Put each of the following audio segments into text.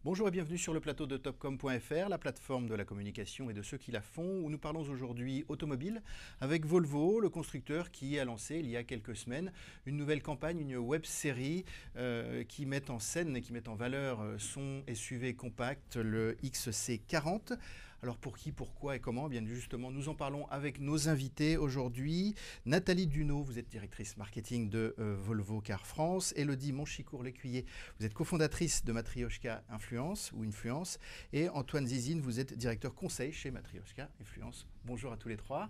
Bonjour et bienvenue sur le plateau de Topcom.fr, la plateforme de la communication et de ceux qui la font, où nous parlons aujourd'hui automobile avec Volvo, le constructeur qui a lancé il y a quelques semaines une nouvelle campagne, une web série qui met en scène et qui met en valeur son SUV compact, le XC40. Alors pour qui, pourquoi et comment? Bien justement, nous en parlons avec nos invités aujourd'hui. Nathalie Duneau, vous êtes directrice marketing de Volvo Car France. Élodie Monchicourt-Lécuyer, vous êtes cofondatrice de Matryoshka Influence. Et Antoine Zizine, vous êtes directeur conseil chez Matryoshka Influence. Bonjour à tous les trois.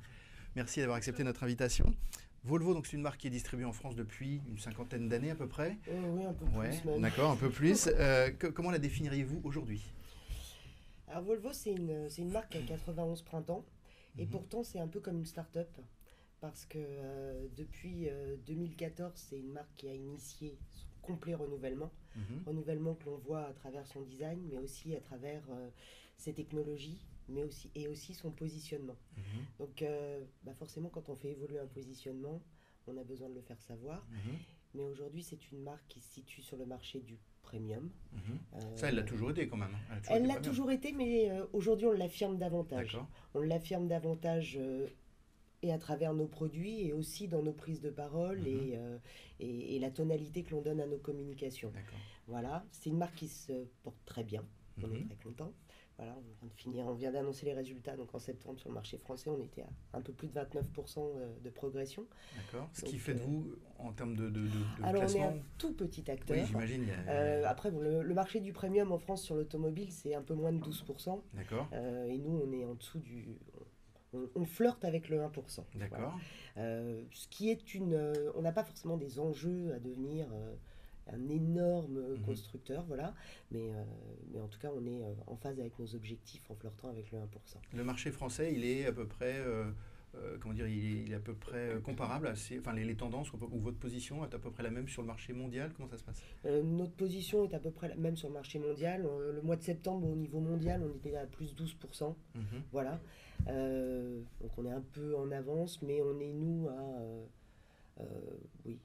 Merci d'avoir accepté notre invitation. Volvo, donc c'est une marque qui est distribuée en France depuis une cinquantaine d'années à peu près. Oui, un peu plus même. D'accord, un peu plus. Comment la définiriez-vous aujourd'hui? Alors Volvo, c'est une marque qui a 91 printemps, et pourtant c'est un peu comme une start-up, parce que depuis 2014, c'est une marque qui a initié son complet renouvellement, renouvellement que l'on voit à travers son design, mais aussi à travers ses technologies, mais aussi son positionnement. Donc forcément, quand on fait évoluer un positionnement, on a besoin de le faire savoir. Mais aujourd'hui, c'est une marque qui se situe sur le marché du premium. Ça, elle l'a toujours été quand même. Elle l'a toujours été, mais aujourd'hui, on l'affirme davantage. On l'affirme davantage et à travers nos produits et aussi dans nos prises de parole et la tonalité que l'on donne à nos communications. Voilà, c'est une marque qui se porte très bien. On est très content. Voilà, on vient d'annoncer les résultats. Donc en septembre, sur le marché français, on était à un peu plus de 29% de progression. D'accord. Ce qui fait de vous, en termes de alors classement... on est un tout petit acteur. Oui, j'imagine. Après, bon, le marché du premium en France sur l'automobile, c'est un peu moins de 12%. D'accord. Et nous, on est en dessous du... On flirte avec le 1%. D'accord. Voilà. Ce qui est on n'a pas forcément des enjeux à devenir... un énorme constructeur, voilà. Mais en tout cas, on est en phase avec nos objectifs en flirtant avec le 1%. Le marché français, il est à peu près, il est à peu près comparable à les tendances, ou votre position est à peu près la même sur le marché mondial? Comment ça se passe? Notre position est à peu près la même sur le marché mondial. Le mois de septembre, au niveau mondial, on était à plus 12%. Voilà. Donc on est un peu en avance, mais on est, nous, à... oui,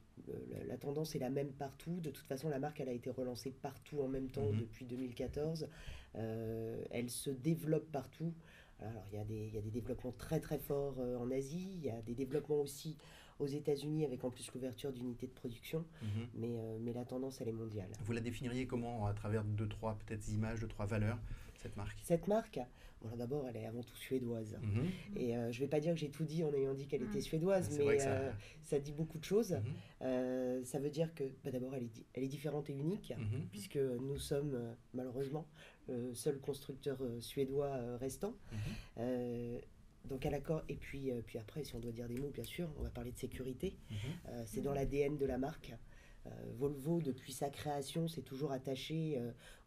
la tendance est la même partout. De toute façon, la marque, elle a été relancée partout en même temps depuis 2014. Elle se développe partout. Alors, il y a des développements très très forts en Asie. Il y a des développements aussi aux États-Unis avec en plus l'ouverture d'unités de production. Mais la tendance, elle est mondiale. Vous la définiriez comment, à travers deux, trois peut-être images, deux, trois valeurs, cette marque? Cette marque, bon, d'abord, elle est avant tout suédoise. Et je ne vais pas dire que j'ai tout dit en ayant dit qu'elle était suédoise, mais ça dit beaucoup de choses. Ça veut dire que d'abord, elle est différente et unique, puisque nous sommes malheureusement le seul constructeur suédois restant. Donc à l'accord, et puis après, si on doit dire des mots, bien sûr, on va parler de sécurité. C'est dans l'ADN de la marque. Volvo, depuis sa création, s'est toujours attaché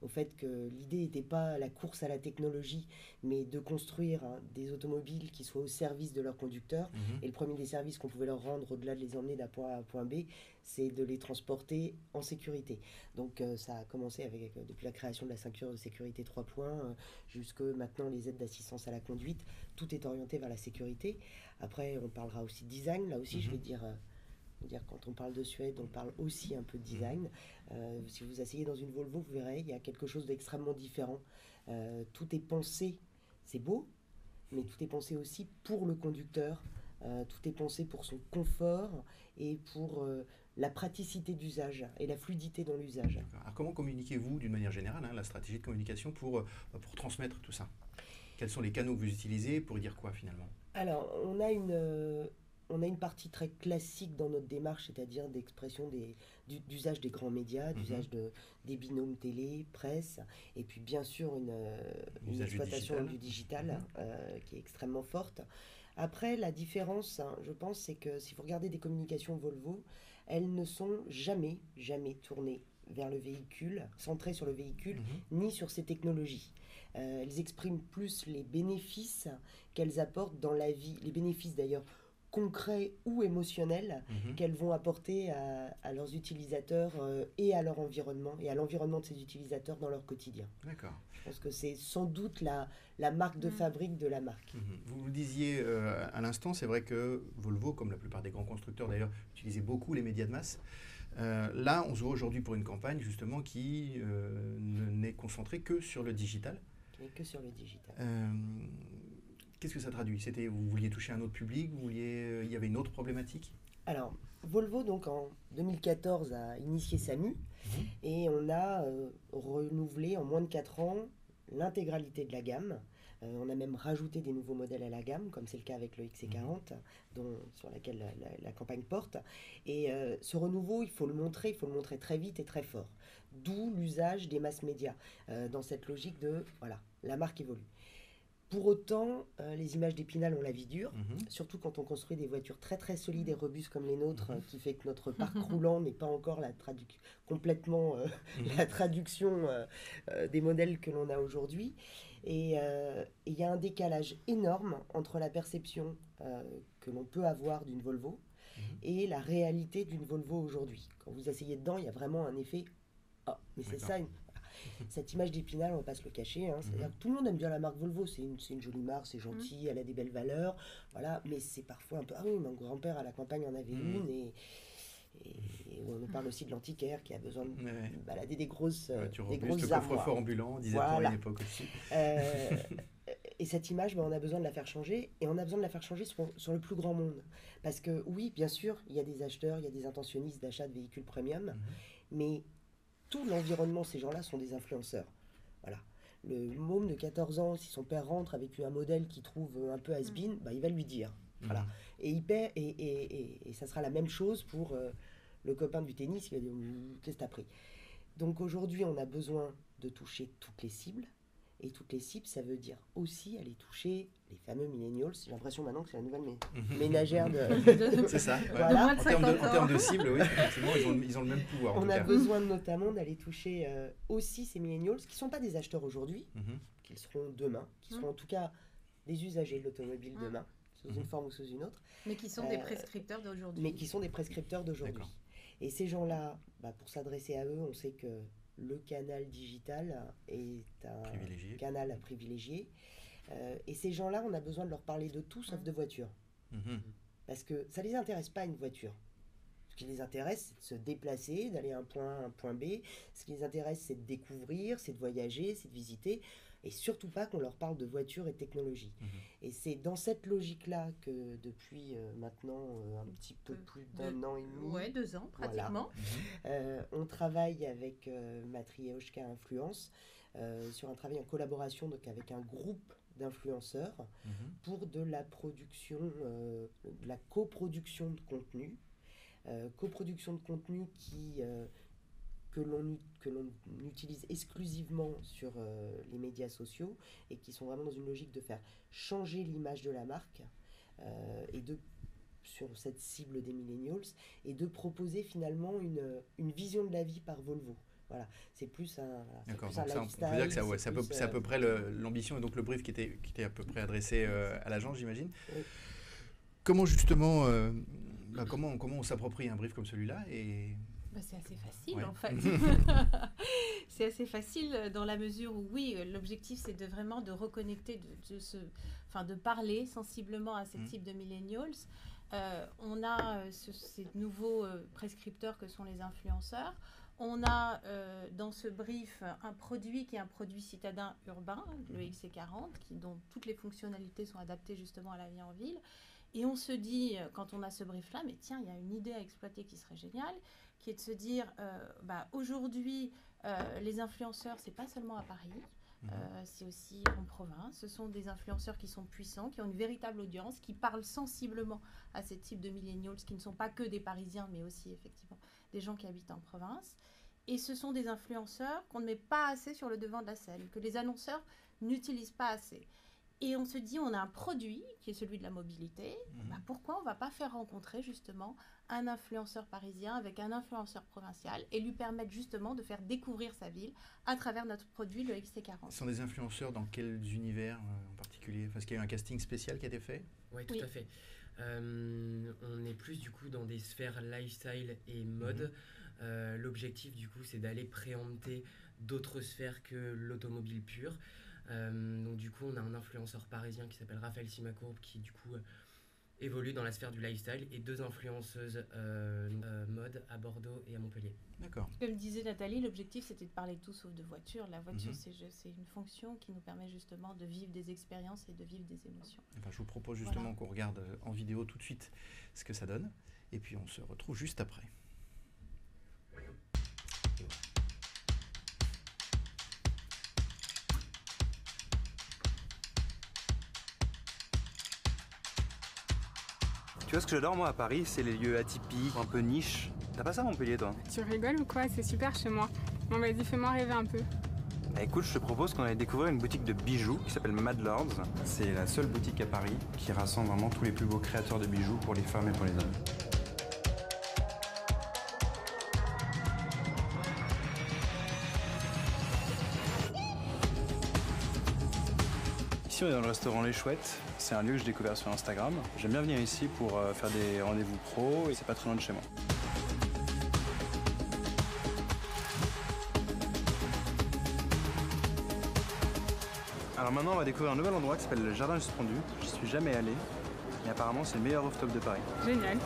au fait que l'idée n'était pas la course à la technologie, mais de construire des automobiles qui soient au service de leurs conducteurs. Et le premier des services qu'on pouvait leur rendre, au-delà de les emmener d'un point A à un point B, c'est de les transporter en sécurité. Donc ça a commencé depuis la création de la ceinture de sécurité 3 points, jusque maintenant les aides d'assistance à la conduite. Tout est orienté vers la sécurité. Après, on parlera aussi de design. Là aussi, je vais dire... quand on parle de Suède, on parle aussi un peu de design. Si vous asseyez dans une Volvo, vous verrez, il y a quelque chose d'extrêmement différent. Tout est pensé, c'est beau, mais tout est pensé aussi pour le conducteur. Tout est pensé pour son confort et pour la praticité d'usage et la fluidité dans l'usage. Alors comment communiquez-vous d'une manière générale, la stratégie de communication pour transmettre tout ça? Quels sont les canaux que vous utilisez pour dire quoi finalement? Alors, on a une partie très classique dans notre démarche, c'est-à-dire d'expression d'usage des grands médias, d'usage des binômes télé, presse, et puis bien sûr une exploitation du digital qui est extrêmement forte. Après, la différence, je pense, c'est que si vous regardez des communications Volvo, elles ne sont jamais tournées vers le véhicule, centrées sur le véhicule, ni sur ses technologies. Elles expriment plus les bénéfices qu'elles apportent dans la vie, les bénéfices d'ailleurs concrets ou émotionnels qu'elles vont apporter à leurs utilisateurs et à leur environnement et à l'environnement de ces utilisateurs dans leur quotidien. D'accord. Je pense que c'est sans doute la marque de fabrique de la marque. Vous le disiez à l'instant, c'est vrai que Volvo, comme la plupart des grands constructeurs d'ailleurs, utilisait beaucoup les médias de masse. Là, on se voit aujourd'hui pour une campagne justement qui n'est concentrée que sur le digital. Que sur le digital. Qu'est-ce que ça traduit? Vous vouliez toucher un autre public, il y avait une autre problématique? Alors, Volvo, donc en 2014, a initié SAMU et on a renouvelé en moins de 4 ans l'intégralité de la gamme. On a même rajouté des nouveaux modèles à la gamme, comme c'est le cas avec le XC40, sur laquelle la campagne porte. Et ce renouveau, il faut le montrer très vite et très fort. D'où l'usage des mass médias, dans cette logique de, voilà, la marque évolue. Pour autant, les images d'Épinal ont la vie dure, surtout quand on construit des voitures très très solides et robustes comme les nôtres, qui fait que notre parc roulant n'est pas encore complètement la traduction des modèles que l'on a aujourd'hui. Et il y a un décalage énorme entre la perception que l'on peut avoir d'une Volvo et la réalité d'une Volvo aujourd'hui. Quand vous asseyez dedans, il y a vraiment un effet « Ah, mais c'est ça !» Cette image d'Épinal, on va pas se le cacher, c'est-à-dire que tout le monde aime bien la marque Volvo, c'est une jolie marque, c'est gentil, elle a des belles valeurs, voilà, mais c'est parfois un peu... Ah oui, mon grand-père à la campagne en avait une, et on nous parle aussi de l'antiquaire qui a besoin de balader des grosses des grosses le coffre-fort ambulant, disait-on à une époque aussi. Et cette image, on a besoin de la faire changer, et on a besoin de la faire changer sur le plus grand monde. Parce que oui, bien sûr, il y a des acheteurs, il y a des intentionnistes d'achat de véhicules premium, mais tout l'environnement, ces gens-là sont des influenceurs. Voilà. Le môme de 14 ans, si son père rentre avec un modèle qu'il trouve un peu has-been, il va lui dire. Voilà. Et ça sera la même chose pour le copain du tennis, il va dire « Qu'est-ce que t'as pris ?» Donc aujourd'hui, on a besoin de toucher toutes les cibles. Et toutes les cibles, ça veut dire aussi aller toucher les fameux millennials. J'ai l'impression maintenant que c'est la nouvelle ménagère de... C'est ça. Ouais. Voilà. En termes de cibles, oui, effectivement, ils ont le même pouvoir. On a besoin notamment d'aller toucher aussi ces millennials, qui ne sont pas des acheteurs aujourd'hui, qu'ils seront demain, qui seront en tout cas des usagers de l'automobile demain, sous une forme ou sous une autre. Mais qui sont des prescripteurs d'aujourd'hui. Et ces gens-là, pour s'adresser à eux, on sait que le canal digital est un canal à privilégier. Et ces gens-là, on a besoin de leur parler de tout sauf de voiture. Parce que ça ne les intéresse pas, une voiture. Ce qui les intéresse, c'est de se déplacer, d'aller à un point B. Ce qui les intéresse, c'est de découvrir, c'est de voyager, c'est de visiter. Et surtout pas qu'on leur parle de voiture et de technologie. Et c'est dans cette logique-là que depuis maintenant un petit peu plus d'un an et demi... Ouais, 2 ans pratiquement. Voilà, on travaille avec Matryoshka Influence sur un travail en collaboration donc, avec un groupe d'influenceurs pour de la production, de la coproduction de contenu. Coproduction de contenu que l'on utilise exclusivement sur les médias sociaux et qui sont vraiment dans une logique de faire changer l'image de la marque sur cette cible des millennials et de proposer finalement une vision de la vie par Volvo. Voilà, c'est plus un lifestyle. On peut dire que c'est à peu près l'ambition et donc le brief qui était à peu près adressé à l'agence, j'imagine. Oui. Comment justement, comment on s'approprie un brief comme celui-là c'est assez facile en fait. C'est assez facile dans la mesure où oui, l'objectif c'est vraiment de reconnecter, de parler sensiblement à ce type de millennials. On a ces nouveaux prescripteurs que sont les influenceurs. On a dans ce brief un produit qui est un produit citadin urbain, le XC40, dont toutes les fonctionnalités sont adaptées justement à la vie en ville. Et on se dit, quand on a ce brief-là, mais tiens, il y a une idée à exploiter qui serait géniale, qui est de se dire, aujourd'hui, les influenceurs, c'est pas seulement à Paris, c'est aussi en province. Ce sont des influenceurs qui sont puissants, qui ont une véritable audience, qui parlent sensiblement à ce type de millennials, qui ne sont pas que des Parisiens, mais aussi effectivement des gens qui habitent en province. Et ce sont des influenceurs qu'on ne met pas assez sur le devant de la scène, que les annonceurs n'utilisent pas assez. Et on se dit, on a un produit qui est celui de la mobilité. Pourquoi on ne va pas faire rencontrer justement un influenceur parisien avec un influenceur provincial et lui permettre justement de faire découvrir sa ville à travers notre produit, le XC40. Ce sont des influenceurs dans quels univers en particulier? Parce qu'il y a eu un casting spécial qui a été fait? Oui, tout à fait. On est plus du coup dans des sphères lifestyle et mode. L'objectif du coup, c'est d'aller préempter d'autres sphères que l'automobile pure. Donc du coup on a un influenceur parisien qui s'appelle Raphaël Simacourbe qui du coup évoluent dans la sphère du lifestyle et 2 influenceuses mode à Bordeaux et à Montpellier. D'accord. Comme disait Nathalie, l'objectif c'était de parler de tout sauf de voiture. La voiture, c'est une fonction qui nous permet justement de vivre des expériences et de vivre des émotions. Enfin, je vous propose justement qu'on regarde en vidéo tout de suite ce que ça donne. Et puis on se retrouve juste après. Tu vois, ce que j'adore moi à Paris, c'est les lieux atypiques, un peu niche. T'as pas ça à Montpellier, toi? Tu rigoles ou quoi? C'est super chez moi. Bon, vas-y, fais-moi rêver un peu. Bah, écoute, je te propose qu'on aille découvrir une boutique de bijoux qui s'appelle Mad Lords. C'est la seule boutique à Paris qui rassemble vraiment tous les plus beaux créateurs de bijoux pour les femmes et pour les hommes. Ici, on est dans le restaurant Les Chouettes. C'est un lieu que j'ai découvert sur Instagram. J'aime bien venir ici pour faire des rendez-vous pro et c'est pas très loin de chez moi. Alors maintenant, on va découvrir un nouvel endroit qui s'appelle le Jardin Suspendu. J'y suis jamais allé, mais apparemment c'est le meilleur rooftop de Paris. Génial.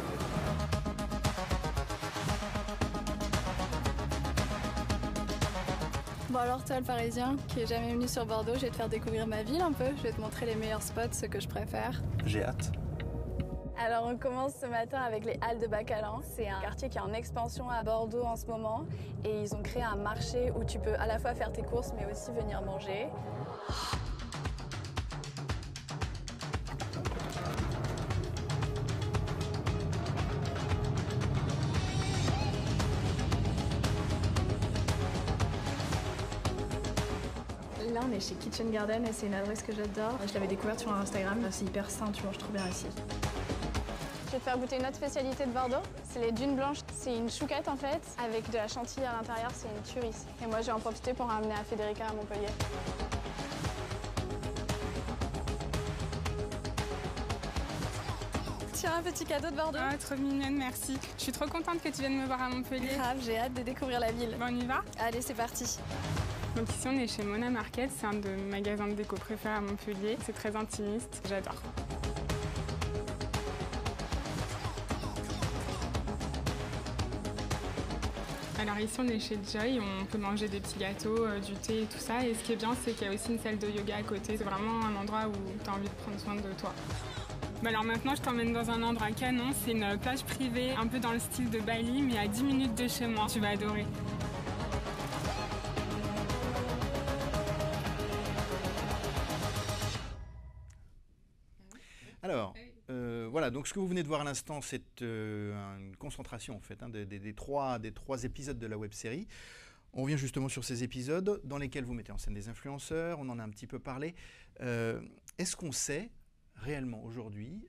Bon alors toi le Parisien qui est jamais venu sur Bordeaux, je vais te faire découvrir ma ville un peu, je vais te montrer les meilleurs spots, ceux que je préfère. J'ai hâte. Alors on commence ce matin avec les Halles de Bacalan. C'est un quartier qui est en expansion à Bordeaux en ce moment et ils ont créé un marché où tu peux à la fois faire tes courses mais aussi venir manger. Là, on est chez Kitchen Garden et c'est une adresse que j'adore. Je l'avais découverte sur Instagram, c'est hyper sain, tu manges trop bien ici. Je vais te faire goûter une autre spécialité de Bordeaux, c'est les dunes blanches. C'est une chouquette en fait, avec de la chantilly à l'intérieur, c'est une tuerie. Et moi, je vais en profiter pour ramener à Federica à Montpellier. Tiens, un petit cadeau de Bordeaux. Ah, trop mignonne, merci. Je suis trop contente que tu viennes me voir à Montpellier. Grave, j'ai hâte de découvrir la ville. Bon, on y va? Allez, c'est parti. Donc ici, on est chez Mona Market. C'est un de mes magasins de déco préférés à Montpellier. C'est très intimiste, j'adore. Alors ici, on est chez Joy. On peut manger des petits gâteaux, du thé et tout ça. Et ce qui est bien, c'est qu'il y a aussi une salle de yoga à côté. C'est vraiment un endroit où tu as envie de prendre soin de toi. Alors maintenant, je t'emmène dans un endroit canon. C'est une plage privée, un peu dans le style de Bali, mais à 10 minutes de chez moi. Tu vas adorer. Alors, voilà, donc ce que vous venez de voir à l'instant, c'est une concentration en fait des trois épisodes de la web-série. On vient justement sur ces épisodes dans lesquels vous mettez en scène des influenceurs, on en a un petit peu parlé. Est-ce qu'on sait réellement aujourd'hui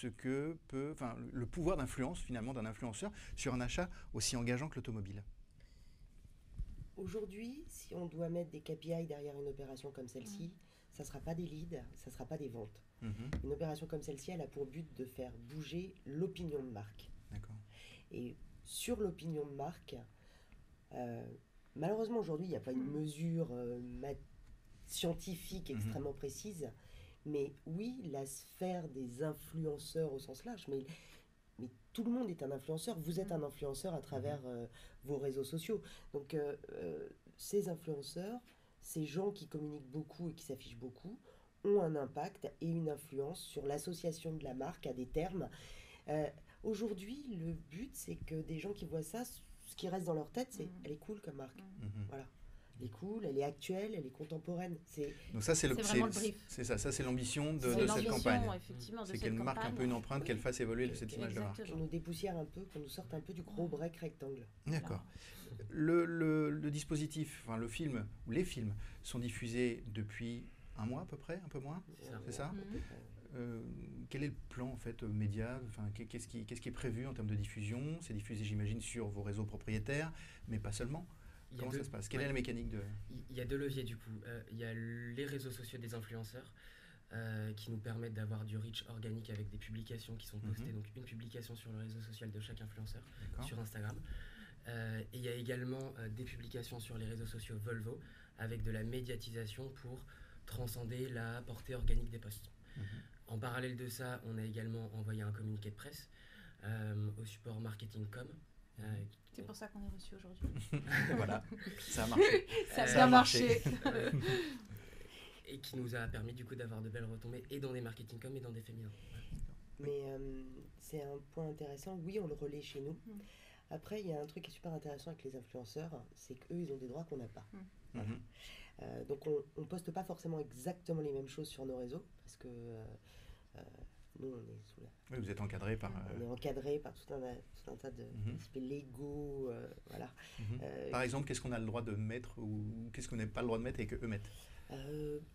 le pouvoir d'influence finalement d'un influenceur sur un achat aussi engageant que l'automobile? Aujourd'hui, si on doit mettre des KPI derrière une opération comme celle-ci, ça ne sera pas des leads, ça ne sera pas des ventes. Une opération comme celle-ci, elle a pour but de faire bouger l'opinion de marque. D'accord. Et sur l'opinion de marque, malheureusement aujourd'hui, il n'y a pas une mesure scientifique extrêmement précise, mais oui, la sphère des influenceurs au sens large, mais tout le monde est un influenceur. Vous êtes un influenceur à travers vos réseaux sociaux. Donc ces influenceurs, ces gens qui communiquent beaucoup et qui s'affichent beaucoup, ont un impact et une influence sur l'association de la marque à des termes. Aujourd'hui, le but, c'est que des gens qui voient ça, ce qui reste dans leur tête, c'est elle est cool comme marque. Voilà. Elle est cool, elle est actuelle, elle est contemporaine. Donc ça, c'est vraiment le brief. C'est ça c'est l'ambition de cette campagne. C'est qu'elle marque un peu une empreinte, qu'elle fasse évoluer cette image de marque. Qu'on nous dépoussière un peu, qu'on nous sorte un peu du gros break rectangle. D'accord. Le dispositif, enfin le film, ou les films, sont diffusés depuis un mois à peu près, un peu moins, c'est ça? Quel est le plan en fait média? Enfin, qu'est-ce qui est prévu en termes de diffusion? C'est diffusé, j'imagine, sur vos réseaux propriétaires, mais pas seulement. Comment ça se passe? Quelle est la mécanique de... Il y a 2 leviers du coup. Il y a les réseaux sociaux des influenceurs qui nous permettent d'avoir du reach organique avec des publications qui sont postées. Donc une publication sur le réseau social de chaque influenceur sur Instagram. Et il y a également des publications sur les réseaux sociaux Volvo avec de la médiatisation pour transcender la portée organique des posts. En parallèle de ça, on a également envoyé un communiqué de presse au support marketing.com. C'est pour ça qu'on est reçu aujourd'hui. Voilà, ça a marché. Ça a bien marché. Et qui nous a permis du coup d'avoir de belles retombées et dans des marketing.com et dans des féminins. Mais c'est un point intéressant. Oui, on le relaie chez nous. Après, il y a un truc qui est super intéressant avec les influenceurs, c'est qu'eux, ils ont des droits qu'on n'a pas. Voilà. Donc, on ne poste pas forcément exactement les mêmes choses sur nos réseaux, parce que nous, on est sous la... Oui, vous êtes encadré par... On est encadré par tout un tas d'aspects légaux, voilà. Par exemple, qu'est-ce qu'on a le droit de mettre ou qu'est-ce qu'on n'a pas le droit de mettre et qu'eux mettent?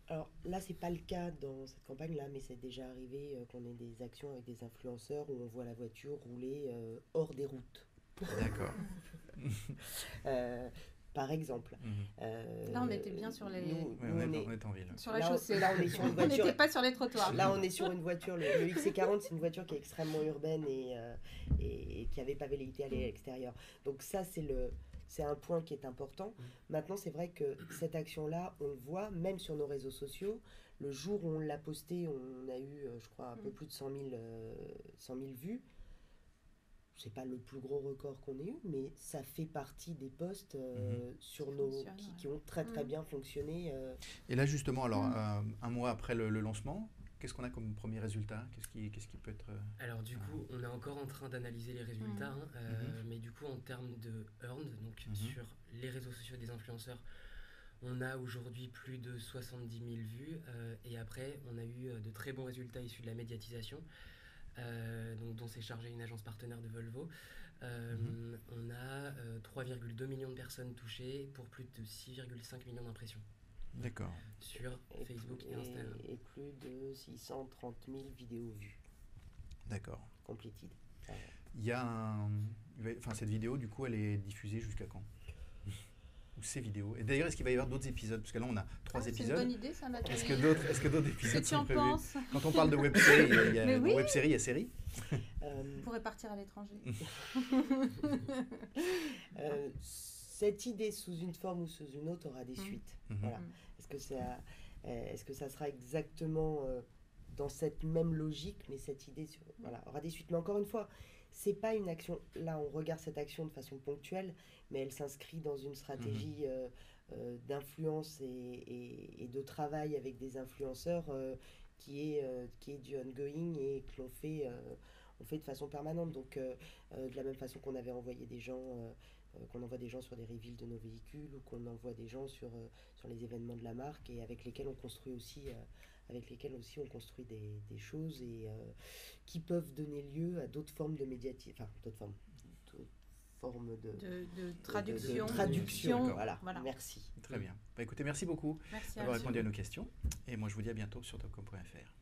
Alors là, c'est pas le cas dans cette campagne-là, mais c'est déjà arrivé qu'on ait des actions avec des influenceurs où on voit la voiture rouler hors des routes. D'accord. Par exemple. Là, on était bien sur les... on est en ville. Sur la chaussée. Là, on est sur une voiture... On n'était pas sur les trottoirs. Là, on est sur une voiture... Le XC40, c'est une voiture qui est extrêmement urbaine et qui avait pas velléité à aller à l'extérieur. Donc ça, c'est un point qui est important. Maintenant, c'est vrai que cette action-là, on le voit, même sur nos réseaux sociaux. Le jour où on l'a posté, on a eu, je crois, un peu plus de 100 000 vues. C'est pas le plus gros record qu'on ait eu, mais ça fait partie des posts sur qui ont très très bien fonctionné. Et là, justement, alors, un mois après le lancement, qu'est-ce qu'on a comme premier résultat? Qu'est-ce qui peut être... Alors du coup, on est encore en train d'analyser les résultats, mais du coup, en termes de earned, donc sur les réseaux sociaux des influenceurs, on a aujourd'hui plus de 70 000 vues, et après, on a eu de très bons résultats issus de la médiatisation, donc, dont s'est chargée une agence partenaire de Volvo. On a 3,2 millions de personnes touchées pour plus de 6,5 millions d'impressions. D'accord. Sur Facebook et Instagram. Et plus de 630 000 vidéos vues. D'accord. Completed. Il y a cette vidéo, du coup, elle est diffusée jusqu'à quand? Ou ces vidéos? Et d'ailleurs, est-ce qu'il va y avoir d'autres épisodes? Parce que là, on a 3 épisodes. C'est une bonne idée, ça, Nathalie. Est-ce que d'autres épisodes sont prévus? Penses Quand on parle de web-série, il y a web-série, il y a série. On pourrait partir à l'étranger. Cette idée, sous une forme ou sous une autre, aura des suites. Voilà. Est-ce que ça sera exactement dans cette même logique, mais cette idée aura des suites. Mais encore une fois, c'est pas une action. Là, on regarde cette action de façon ponctuelle, mais elle s'inscrit dans une stratégie d'influence et de travail avec des influenceurs qui est du ongoing et que on fait de façon permanente. Donc, de la même façon qu'on avait envoyé des gens, qu'on envoie des gens sur des reveals de nos véhicules ou qu'on envoie des gens sur les événements de la marque et avec lesquels on construit aussi des choses et qui peuvent donner lieu à d'autres formes de médiatisation, enfin d'autres formes de traduction. Voilà. Merci. Très bien. Écoutez, merci beaucoup d'avoir répondu à nos questions et moi je vous dis à bientôt sur topcom.fr.